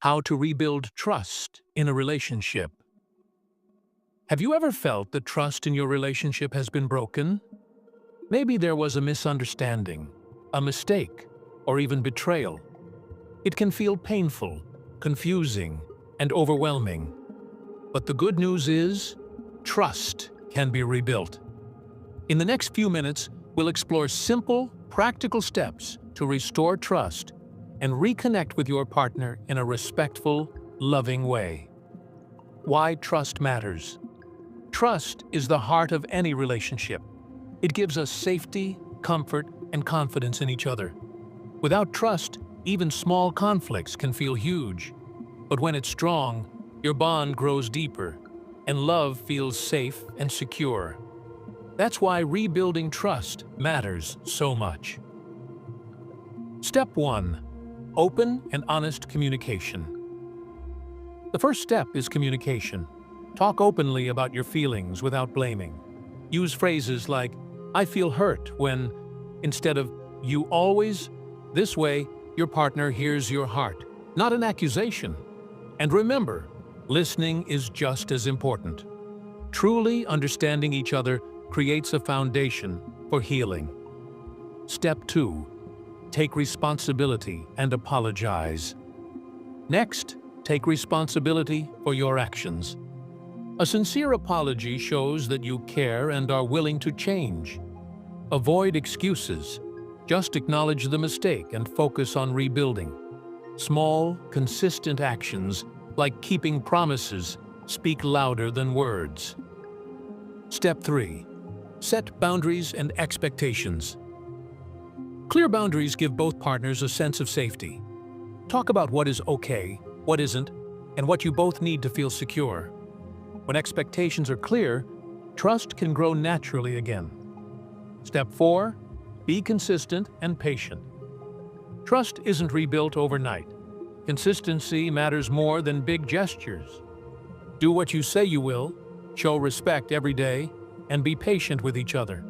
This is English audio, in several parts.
How to rebuild trust in a relationship. Have you ever felt that trust in your relationship has been broken? Maybe there was a misunderstanding, a mistake, or even betrayal. It can feel painful, confusing, and overwhelming. But the good news is, trust can be rebuilt. In the next few minutes, we'll explore simple, practical steps to restore trust and reconnect with your partner in a respectful, loving way. Why trust matters. Trust is the heart of any relationship. It gives us safety, comfort, and confidence in each other. Without trust, even small conflicts can feel huge. But when it's strong, your bond grows deeper, and love feels safe and secure. That's why rebuilding trust matters so much. Step 1. Open and honest communication. The first step is communication. Talk openly about your feelings without blaming. Use phrases like, "I feel hurt," when, instead of, "you always." This way, your partner hears your heart, not an accusation. And remember, listening is just as important. Truly understanding each other creates a foundation for healing. Step 2. Take responsibility and apologize. Next, take responsibility for your actions. A sincere apology shows that you care and are willing to change. Avoid excuses. Just acknowledge the mistake and focus on rebuilding. Small, consistent actions, like keeping promises, speak louder than words. Step 3. Set boundaries and expectations. Clear boundaries give both partners a sense of safety. Talk about what is okay, what isn't, and what you both need to feel secure. When expectations are clear, trust can grow naturally again. Step 4. Be consistent and patient. Trust isn't rebuilt overnight. Consistency matters more than big gestures. Do what you say you will, show respect every day, and be patient with each other.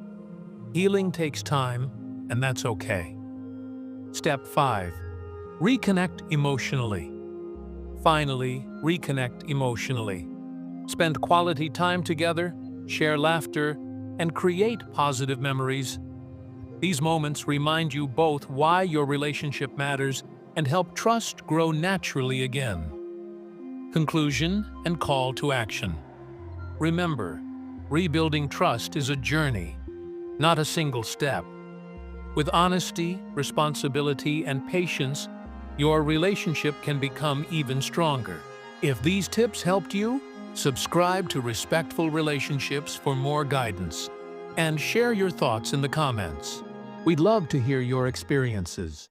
Healing takes time, and that's okay. Step 5. Reconnect emotionally. Finally, reconnect emotionally. Spend quality time together, share laughter, and create positive memories. These moments remind you both why your relationship matters and help trust grow naturally again. Conclusion and call to action. Remember, rebuilding trust is a journey, not a single step. With honesty, responsibility, and patience, your relationship can become even stronger. If these tips helped you, subscribe to Respectful Relationships for more guidance, and share your thoughts in the comments. We'd love to hear your experiences.